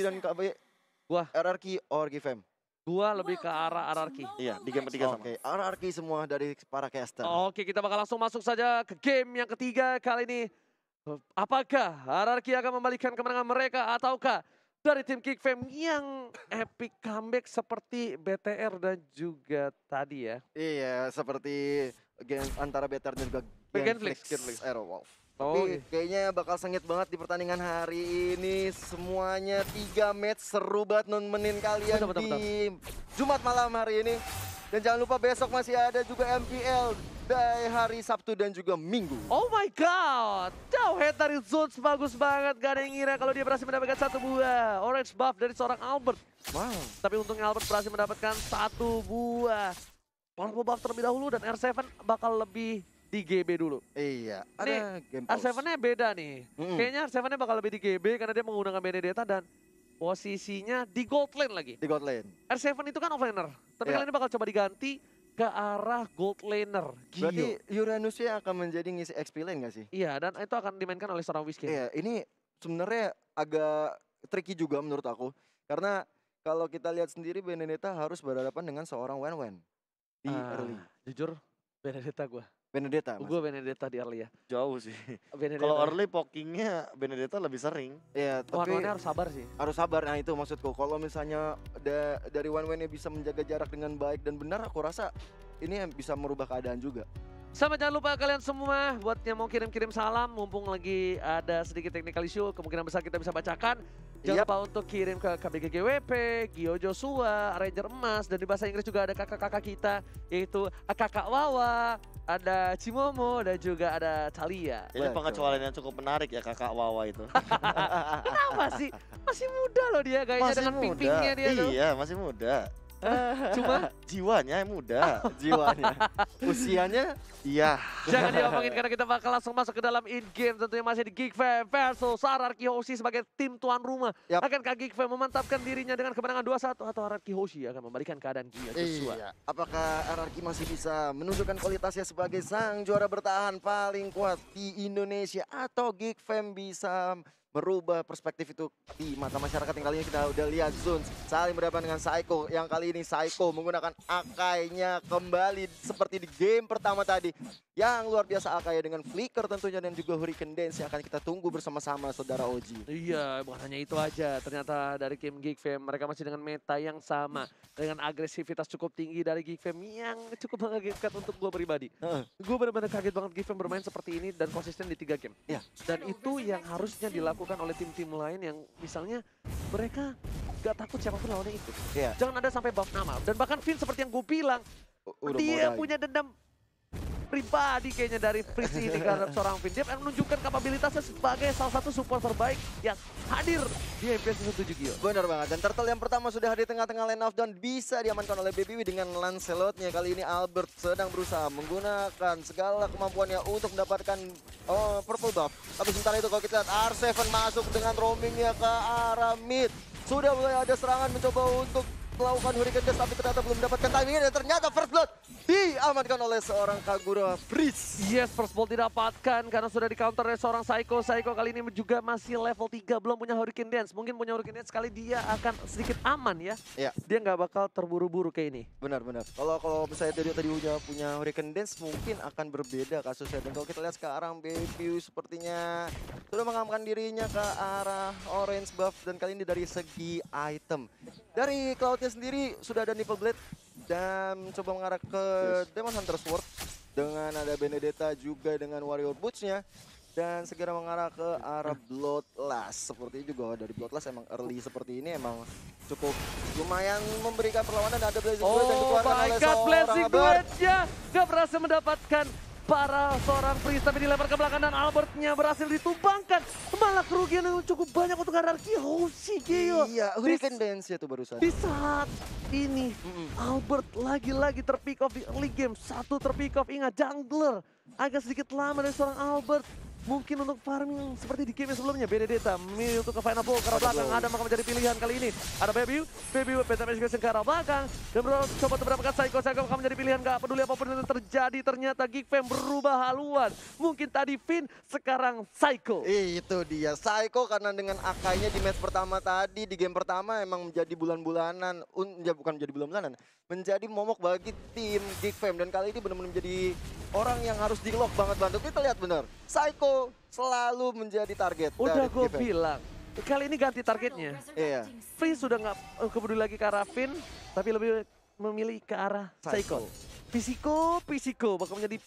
dan KB Gua. RRQ or GFM? Gua lebih ke arah RRQ. Iya, di game ketiga sama. Oke, RRQ semua dari para caster. Oke, kita bakal langsung masuk saja ke game yang ketiga kali ini. Apakah RRQ akan membalikan kemenangan mereka ataukah dari tim GiGFam yang epic comeback seperti BTR dan juga tadi ya. Iya, seperti game antara BTR dan juga Genflix. Aerowolf. Oh, Tapi kayaknya bakal sengit banget di pertandingan hari ini. Semuanya 3 match seru banget nemenin kalian Betul. di Jumat malam hari ini. Dan jangan lupa besok masih ada juga MPL dari hari Sabtu dan juga Minggu. Oh my god, jauh head dari Zones bagus banget. Gak ada yang ngira kalau dia berhasil mendapatkan 1 buah orange buff dari seorang Albert. Wow. Tapi untungnya Albert berhasil mendapatkan 1 buah purple buff terlebih dahulu dan R7 bakal lebih di GB dulu. Iya, Nih, ada game pause. R7-nya beda nih. Kayaknya R7-nya bakal lebih di GB karena dia menggunakan Benedetta dan posisinya di gold lane lagi. Di God Lane. R7 itu kan offlaner, tapi Iya. kali ini bakal coba diganti ke arah gold laner. Berarti Uranusnya akan menjadi ngisi XP lane gak sih? Iya, dan itu akan dimainkan oleh seorang Whiskey. Iya, ini sebenarnya agak tricky juga menurut aku. Karena kalau kita lihat sendiri Benedetta harus berhadapan dengan seorang Wen di early. Jujur, Benedetta gue. Benedetta, Mas. Gue Benedetta di early ya. Jauh sih. Benedetta. Kalau early pokingnya Benedetta lebih sering. Iya, tapi One-one-nya harus sabar sih. harus sabar. Nah itu maksudku. Kalau misalnya dari Wen-Wen bisa menjaga jarak dengan baik dan benar, aku rasa ini yang bisa merubah keadaan juga. Sama jangan lupa kalian semua buat yang mau kirim-kirim salam, mumpung lagi ada sedikit technical issue, kemungkinan besar kita bisa bacakan. Jangan Yap. lupa untuk kirim ke KBGGWP, Gio Joshua, Ranger Emas, dan di bahasa Inggris juga ada kakak-kakak kita, yaitu kakak Wawa, ada Cimomo, dan juga ada Thalia. Ini Betul. pengecualian yang cukup menarik ya kakak Wawa itu. Kenapa sih? Masih muda loh dia kayaknya dengan ping-pingnya dia tuh. Iya, masih muda. Cuma Jiwanya yang muda. Jiwanya. Usianya Iya. jangan diomongin karena kita bakal langsung masuk ke dalam in-game. Tentunya masih di GiGFam versus RRQ Hoshi sebagai tim tuan rumah. Yap. Akankah GiGFam memantapkan dirinya dengan kemenangan 2-1 atau RRQ Hoshi akan membalikan keadaan Gio Joshua? Iya. Apakah RRQ masih bisa menunjukkan kualitasnya sebagai sang juara bertahan paling kuat di Indonesia atau GiGFam bisa merubah perspektif itu di mata masyarakat yang kali ini kita udah lihat Zones saling berhadapan dengan Psycho yang kali ini Psycho menggunakan Akainya kembali seperti di game pertama tadi yang luar biasa Akai dengan flicker tentunya dan juga Hurricane Dance yang akan kita tunggu bersama-sama saudara Oji. Iya, bukan hanya itu aja. Ternyata dari tim GiGFam mereka masih dengan meta yang sama. Dengan agresivitas cukup tinggi dari GiGFam yang cukup mengagetkan untuk gue pribadi. Gue benar-benar kaget banget GiGFam bermain seperti ini dan konsisten di 3 game. Iya. Dan itu yang harusnya dilakukan oleh tim-tim lain yang misalnya mereka gak takut siapapun lawannya itu. Iya. Jangan ada sampai buff nama. Dan bahkan Finn seperti yang gue bilang, Udah dia mulai. punya dendam pribadi kayaknya dari Fritz ini karena seorang Finn. Dia akan menunjukkan kapabilitasnya sebagai salah satu support terbaik yang hadir di MPS 17 Gio. Benar banget, dan turtle yang pertama sudah di tengah-tengah lane off dan bisa diamankan oleh BBW dengan Lancelotnya. Kali ini Albert sedang berusaha menggunakan segala kemampuannya untuk mendapatkan purple buff. Tapi sementara itu kalau kita lihat R7 masuk dengan roamingnya ke arah mid. Sudah mulai ada serangan mencoba untuk melakukan Hurricane Dash tapi ternyata belum mendapatkan timingnya dan ternyata first blood diamankan oleh seorang Kagura Freeze. Yes, first ball didapatkan karena sudah di counter oleh seorang Psycho. Psycho kali ini juga masih level 3, belum punya Hurricane Dance. Mungkin punya Hurricane Dance kali dia akan sedikit aman ya. Iya. Dia nggak bakal terburu-buru kayak ini. Benar-benar. Kalau misalnya tadi udah punya Hurricane Dance mungkin akan berbeda kasusnya. Dan kalau kita lihat sekarang Baby sepertinya sudah mengamankan dirinya ke arah orange buff dan kali ini dari segi item. Dari Cloud-nya sendiri sudah ada Nipple Blade dan coba mengarah ke Demon Hunter Sword dengan ada Benedetta juga dengan Warrior Boots-nya. Dan segera mengarah ke arah Bloodlust. Seperti juga dari Bloodlust emang early seperti ini emang cukup lumayan memberikan perlawanan. Ada Blazing Duet yang dikeluarkan my oleh god, seorang Blazing Albert. Duet-nya gak berhasil mendapatkan para seorang Freeze, tapi dilempar ke belakang dan Albertnya berhasil ditumbangkan. Malah kerugian yang cukup banyak untuk RRQ Hoshi Gio. Iya, Hurricane Dance ya tuh barusan. Di saat ini Albert lagi-lagi terpick off di early game. Satu terpick off, ingat jungler agak sedikit lama dari seorang Albert. mungkin untuk farming seperti di game yang sebelumnya. Benedetta memilih untuk ke final ball ke arah belakang. Adam akan menjadi pilihan kali ini. Ada Baby Phantom Education ke arah belakang. Dan coba untuk mendapatkan Psycho akan menjadi pilihan. Gak peduli apapun yang terjadi, ternyata Geek Fam berubah haluan. Mungkin tadi Finn, sekarang Psycho. Itu dia, Psycho karena dengan Akainya di match pertama tadi, di game pertama emang menjadi bulan-bulanan. Ya bukan menjadi bulan-bulanan, menjadi momok bagi tim Geek Fam. Dan kali ini benar-benar menjadi orang yang harus di-lock banget banget. Kita lihat benar, Psycho selalu menjadi target. Udah dari gue Geek Fam. bilang, kali ini ganti targetnya. Iya. Free sudah nggak peduli lagi ke arah Finn, tapi lebih memilih ke arah Psycho. Pisiko bakal menjadi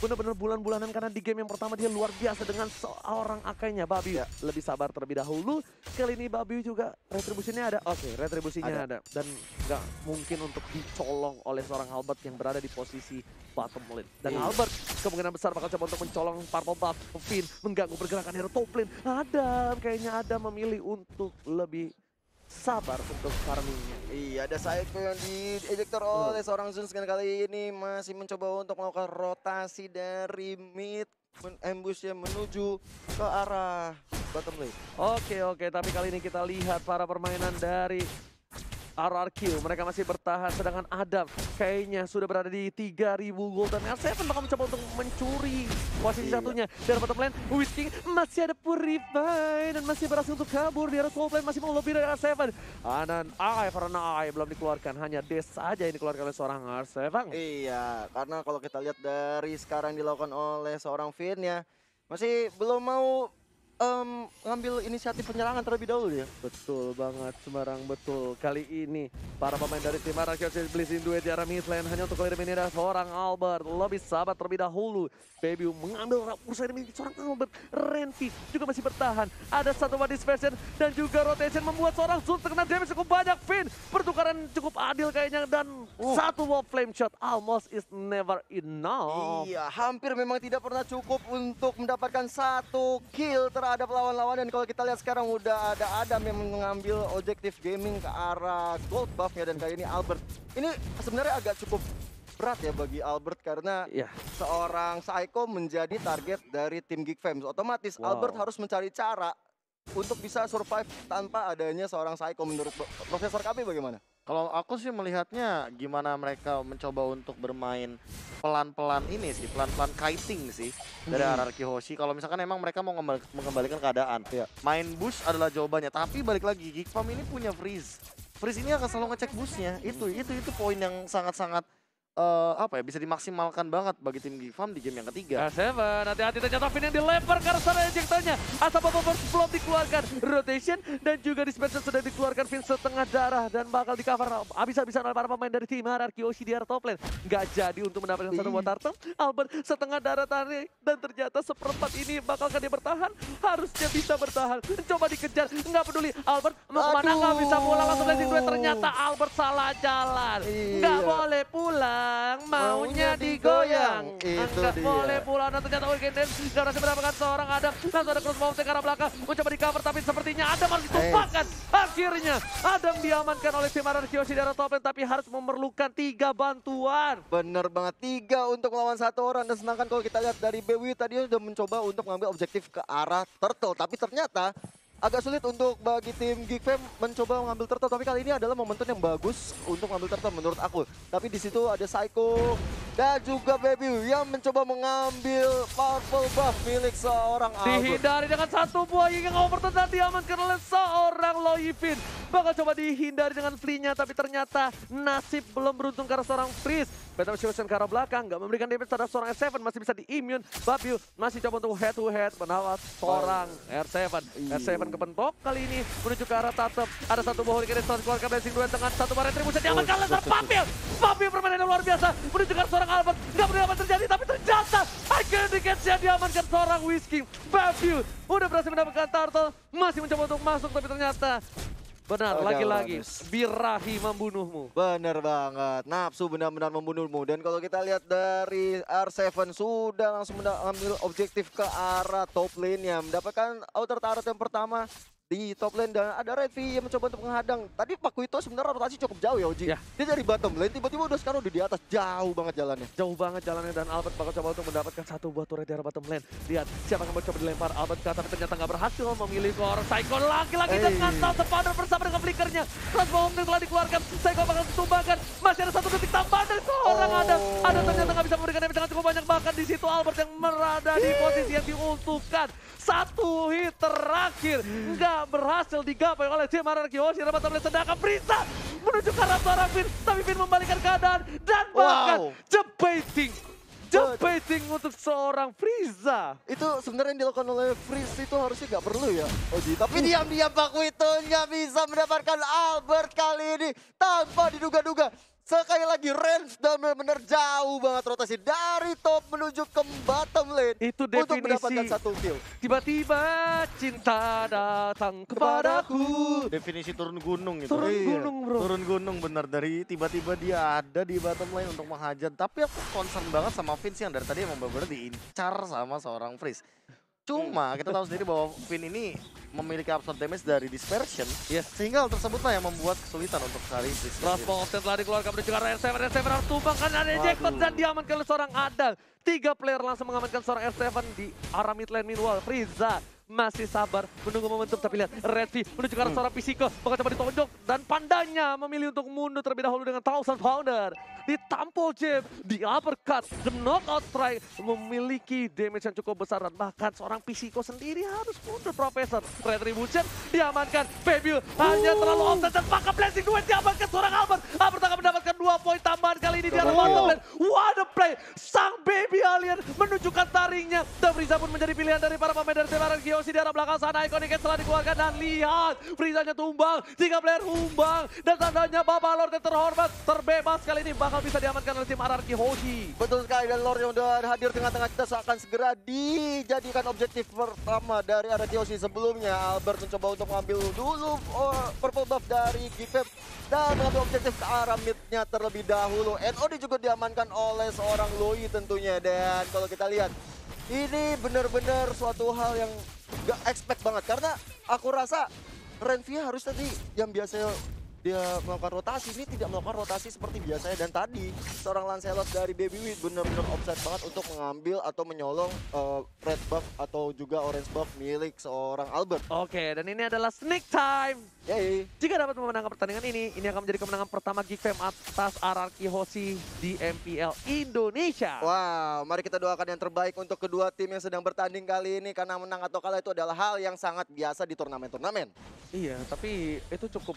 benar-benar bulan-bulanan karena di game yang pertama dia luar biasa dengan seorang Akainya. Babi lebih sabar terlebih dahulu. Kali ini Babi juga retribusinya ada. Oke, retribusinya ada. Dan nggak mungkin untuk dicolong oleh seorang Albert yang berada di posisi bottom lane. Dan Albert kemungkinan besar bakal coba untuk mencolong purple buff Finn, mengganggu pergerakan hero top lane. Kayaknya Adam memilih untuk lebih sabar untuk farmingnya. Iya, ada Psycho yang diejector oleh seorang Zeus kali ini masih mencoba untuk melakukan rotasi dari mid ambush yang menuju ke arah bottom lane. Oke, tapi kali ini kita lihat para permainan dari RRQ. Mereka masih bertahan, sedangkan Adam kayaknya sudah berada di 3000 golden. R7 bakal mencoba untuk mencuri posisi satunya. Dan bottom lane, Whisking masih ada Purify dan masih berhasil untuk kabur. Di arah top lane masih mau lebih dari R7. Dan karena belum dikeluarkan, hanya Des saja yang dikeluarkan oleh seorang R7. Iya, karena kalau kita lihat dari sekarang dilakukan oleh seorang Finn ya, masih belum mau ngambil inisiatif penyerangan terlebih dahulu ya. Betul banget, sembarang betul. Kali ini para pemain dari tim RRQ Blazing duet di arah mid lane hanya untuk eliminasi ada seorang Albert. Lebih sabar terlebih dahulu. Baby mengambil usaha demi seorang Albert. Renvi juga masih bertahan. Ada satu one dispersion dan juga rotation membuat seorang Zul terkena damage cukup banyak. Finn pertukaran cukup adil kayaknya dan satu wall flame shot almost is never enough. Iya, hampir memang tidak pernah cukup untuk mendapatkan satu kill terhadap lawan-lawan. Dan kalau kita lihat sekarang udah ada Adam yang mengambil objektif gaming ke arah gold buff-nya. Dan kali ini Albert, ini sebenarnya agak cukup berat ya bagi Albert karena seorang Psycho menjadi target dari tim Geek Fam. Otomatis Albert harus mencari cara untuk bisa survive tanpa adanya seorang Psycho. Menurut Profesor KB bagaimana? Kalau aku sih melihatnya gimana mereka mencoba untuk bermain pelan-pelan ini sih, pelan-pelan kiting sih dari RRQ Hoshi. Kalau misalkan emang mereka mau mengembalikan keadaan, main bush adalah jawabannya. Tapi balik lagi, Geek Fam ini punya freeze. Freeze ini akan selalu ngecek bushnya. Itu poin yang sangat-sangat bisa dimaksimalkan banget bagi tim Geek Fam di game yang ketiga. R7, hati-hati ternyata Finn yang dilempar ke arah sana ejectornya. Asap Bubble belum dikeluarkan. Rotation dan juga dispersion sudah dikeluarkan. Finn setengah darah dan bakal di cover habis-habisan oleh para pemain dari tim RRQ Hoshi di arah top lane. Gak jadi untuk mendapatkan satu buat turtle. Albert setengah darah tarik dan ternyata seperempat ini bakalkan dia bertahan. Harusnya bisa bertahan. Coba dikejar, nggak peduli. Albert mau kemana, nggak bisa pulang langsung landing duet. Ternyata Albert salah jalan. Nggak boleh pulang. Maunya digoyang. Nggak boleh pulang dan ternyata Weekend Dance gak berhasil mendapatkan seorang Adam. Langsung ada crossbow ke arah belakang. Mencoba di cover tapi sepertinya Adam harus ditumpahkan. Akhirnya Adam diamankan oleh tim RRQ Hoshi di arah top lane tapi harus memerlukan 3 bantuan. Bener banget, 3 untuk melawan 1 orang. Dan sedangkan kalau kita lihat dari BW tadi sudah mencoba untuk mengambil objektif ke arah turtle. Tapi ternyata agak sulit untuk bagi tim Geek Fam mencoba mengambil turtle. Tapi kali ini adalah momentum yang bagus untuk mengambil turtle menurut aku. Tapi di situ ada Psycho dan juga Baby yang mencoba mengambil purple buff milik seorang Albert. Dihindari dengan satu buah yang overturn dan diamankan oleh seorang Loyfin. Bakal coba dihindari dengan flee-nya tapi ternyata nasib belum beruntung karena seorang Freeze. Phantom Education ke arah belakang, nggak memberikan damage terhadap seorang R7, masih bisa di-immune. Babiu masih coba untuk head to head menawan seorang R7. R7 kepentok kali ini menuju ke arah Tatep. Ada satu buah Hurricane Storm keluarkan Blazing Duet dengan satu barang retribusi diamankan oleh seorang Babiu. Babiu permainan yang luar biasa menuju ke arah seorang Albert. Nggak peduli apa terjadi tapi ternyata akhirnya di catch-nya diamankan seorang Whisking. Babiu udah berhasil mendapatkan turtle, masih mencoba untuk masuk tapi ternyata benar, lagi-lagi birahi membunuhmu. Bener banget, nafsu benar-benar membunuhmu. Dan kalau kita lihat dari R7 sudah langsung mengambil objektif ke arah top lane-nya. Mendapatkan outer turret yang pertama di top lane dan ada Redvi yang mencoba untuk menghadang. Tadi Pakuito sebenarnya rotasi cukup jauh ya Oji. Ya. Dia dari bottom lane tiba-tiba udah sekarang udah di atas, jauh banget jalannya. Jauh banget jalannya dan Albert bakal coba untuk mendapatkan satu buah turret di arah bottom lane. Lihat siapa yang mencoba dilempar Albert ke atas, tapi ternyata nggak berhasil memilih core. Psycho lagi-lagi dengan Thousand Pounder bersama dengan flickernya. Crossbow yang telah dikeluarkan, Psycho bakal ditumbangkan. Masih ada 1 detik tambahan dari seorang Adam. Ada ternyata nggak bisa memberikan damage dengan cukup banyak, bahkan di situ Albert yang berada di posisi yang diuntukkan. 1 hit terakhir nggak berhasil digapai oleh tim Araki Hoshi. Bottom lane sedangkan Frieza menuju ke arah seorang Finn, tapi Finn membalikan keadaan dan bahkan jebating untuk seorang Frieza. Itu sebenarnya yang dilakukan oleh Freeze itu harusnya nggak perlu ya Oji. Tapi diam-diam Pakuitonya bisa mendapatkan Albert kali ini tanpa diduga-duga. Sekali lagi range dan benar-benar jauh banget rotasi dari top menuju ke bottom lane. Itu untuk mendapatkan definisi 1 kill. tiba-tiba cinta datang kepadaku. Definisi turun gunung itu. Turun Iya. gunung, bro. Turun gunung bener, dari tiba-tiba dia ada di bottom lane untuk menghajar. Tapi aku concern banget sama Vince yang dari tadi emang bener-bener diincar sama seorang Freeze. Cuma kita tahu sendiri bahwa Finn ini memiliki absorb damage dari dispersion. Yes. Sehingga hal tersebutlah yang membuat kesulitan untuk cari Freeze. Crossbow telah dikeluarkan menuju ke arah R7 harus tumbang kan ada ejected dan diamankan oleh seorang Adam. 3 player langsung mengamankan seorang R7 di arah mid lane. Meanwhile Frieza masih sabar menunggu momentum, tapi lihat Redvi menuju ke arah seorang Pisiko, bakal coba ditonjok dan pandanya memilih untuk mundur terlebih dahulu dengan Thousand Pounder. Ditampol jab, di uppercut, the knockout strike memiliki damage yang cukup besar dan bahkan seorang Pisiko sendiri harus mundur. Profesor Retribution diamankan, Fabio hanya terlalu offset dan maka blessing duet diamankan seorang Albert. Albert akan mendapatkan 2 poin tambahan kali ini di arah bottom lane. What a play, sang baby alien menunjukkan taringnya dan Frieza pun menjadi pilihan dari para pemain dari tim Araki Hoshi di arah belakang sana. Iconic setelah dikeluarkan dan lihat Friezanya tumbang, 3 player tumbang dan tandanya Bapak Lord yang terhormat terbebas kali ini bakal bisa diamankan oleh tim Araki Hoshi. Betul sekali, dan Lord yang udah hadir tengah-tengah kita akan segera dijadikan objektif pertama dari Araki Hoshi. Sebelumnya Albert mencoba untuk mengambil dulu purple buff dari Gifem dan mengambil objektif ke arah midnya terlebih dahulu. NOD juga diamankan oleh seorang Loi tentunya, dan kalau kita lihat ini benar-benar suatu hal yang gak expect banget, karena aku rasa Renvia harus tadi yang biasanya dia melakukan rotasi, ini tidak melakukan rotasi seperti biasanya. Dan tadi seorang Lancelot dari Baby Wheat benar-benar offset banget untuk mengambil atau menyolong red buff atau juga orange buff milik seorang Albert. Oke, dan ini adalah sneak time. Yay. Jika dapat memenangkan pertandingan ini akan menjadi kemenangan pertama Geek Fam atas Araki Hoshi di MPL Indonesia. Wow, mari kita doakan yang terbaik untuk kedua tim yang sedang bertanding kali ini, karena menang atau kalah itu adalah hal yang sangat biasa di turnamen-turnamen. Iya, tapi itu cukup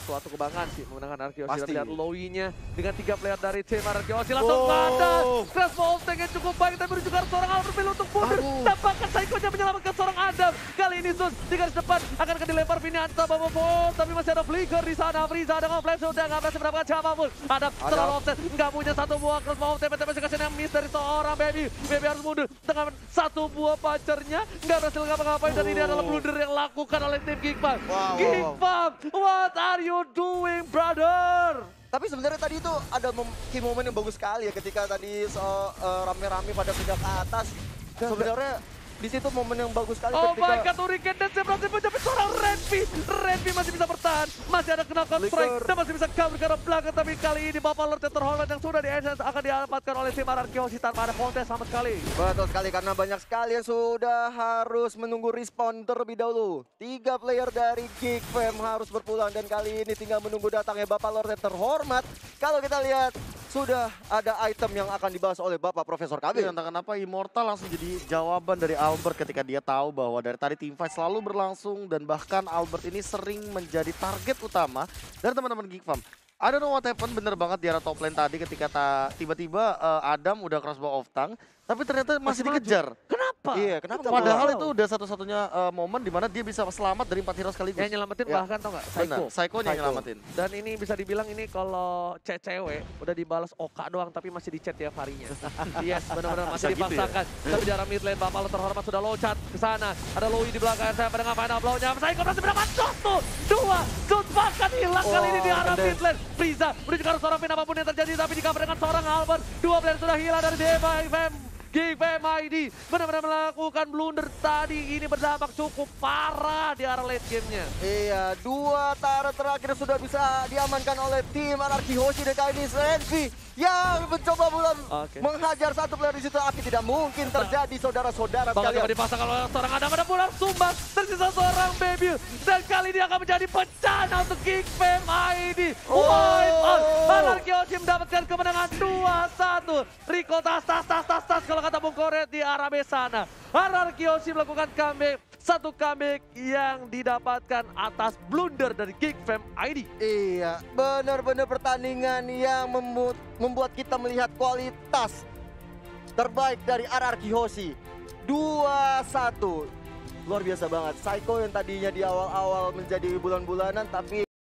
suatu kebanggaan sih memenangkan Araki Hoshi. Pasti. Lihat Loi-nya dengan 3 player dari tim Araki Hoshi langsung ada. Crossbow tank yang cukup baik, tapi juga seorang Albert Bill untuk mundur. Tampakkan Psycho-nya menyelamatkan seorang Adam. Kali ini Sus di garis depan akan dilempar Vinanta Babopon, tapi masih ada flicker di sana. Frieza dengan flash sudah nggak berhasil mendapatkan siapapun. Adam terlalu offset, nggak punya 1 buah crossbow. TP-TP sekasian yang miss dari seorang Baby. Baby harus mundur dengan 1 buah pacarnya. Nggak berhasil ngapa-ngapain, dan ini adalah blunder yang lakukan oleh tim Geek Fam. Geek Fam, what are you doing, brother? Tapi sebenarnya tadi itu ada key moment yang bagus sekali ya, ketika tadi rame-rame pada pindah ke atas. Sebenarnya di situ momen yang bagus sekali Oh my ketika god, Hurricane Dance yang berhasil menjepit seorang Redvi. Redvi masih bisa bertahan, masih ada knockout strike Flicker. dan masih bisa kabur ke arah belakang. Tapi kali ini Bapak Lord yang terhormat yang sudah di-essence akan didapatkan oleh tim Araki Hoshi tanpa ada kontes sama sekali. betul sekali, karena banyak sekali yang sudah harus menunggu respawn terlebih dahulu. 3 player dari Geek Fam harus berpulang, dan kali ini tinggal menunggu datangnya Bapak Lord yang terhormat. Kalau kita lihat sudah ada item yang akan dibahas oleh Bapak Profesor KB. Entah kenapa Immortal langsung jadi jawaban dari Albert ketika dia tahu bahwa dari tadi teamfight selalu berlangsung, dan bahkan Albert ini sering menjadi target utama dari teman-teman Geek Fam. I don't know what happened, bener banget di arah top lane tadi ketika tiba-tiba Adam udah crossbow off tank, tapi ternyata masih maju. dikejar. Kenapa? Iya, kenapa? Padahal itu udah satu-satunya momen di mana dia bisa selamat dari 4 hero sekaligus. Yang nyelamatin Ya. bahkan tau gak? Benar, Psycho. Psycho-nya yang nyelamatin. Dan ini bisa dibilang ini kalau cewek udah dibalas Oka doang, tapi masih di chat tiap harinya. Yes, benar-benar masih Bisa gitu ya? dipaksakan. Tapi di arah mid lane Bapak Lord terhormat sudah loncat ke sana. Ada Loi di belakang saya pada final blow-nya. Psycho berhasil mendapat 1, 2, shoot bahkan hilang kali ini di arah mid lane. Frieza menuju ke arah seorang Finn, apapun yang terjadi, tapi di cover dengan seorang Albert. 2 player sudah hilang dari DFM. Geek Fam ID benar-benar melakukan blunder tadi. Ini berdampak cukup parah di arah late gamenya. Iya, 2 turret terakhir sudah bisa diamankan oleh tim Anarki Hoshi dan kali ini Slenvy yang mencoba menghajar satu player di situ, tapi tidak mungkin terjadi saudara-saudara Bakal sekalian. coba dipasang kalau seorang ada pulang sumbang. Tersisa seorang baby. Dan kali ini akan menjadi bencana untuk Geek Fam ID. Wipe out. Anarki Hoshi mendapatkan kemenangan 2-1. Rico tas kalau kata Bung Koret di arah sana. Anarki Hoshi melakukan comeback. Satu comeback yang didapatkan atas blunder dari Geek Fam ID. Iya, benar-benar pertandingan yang membuat kita melihat kualitas terbaik dari Anarki Hoshi. 2-1. Luar biasa banget. Psycho yang tadinya di awal-awal menjadi bulan-bulanan tapi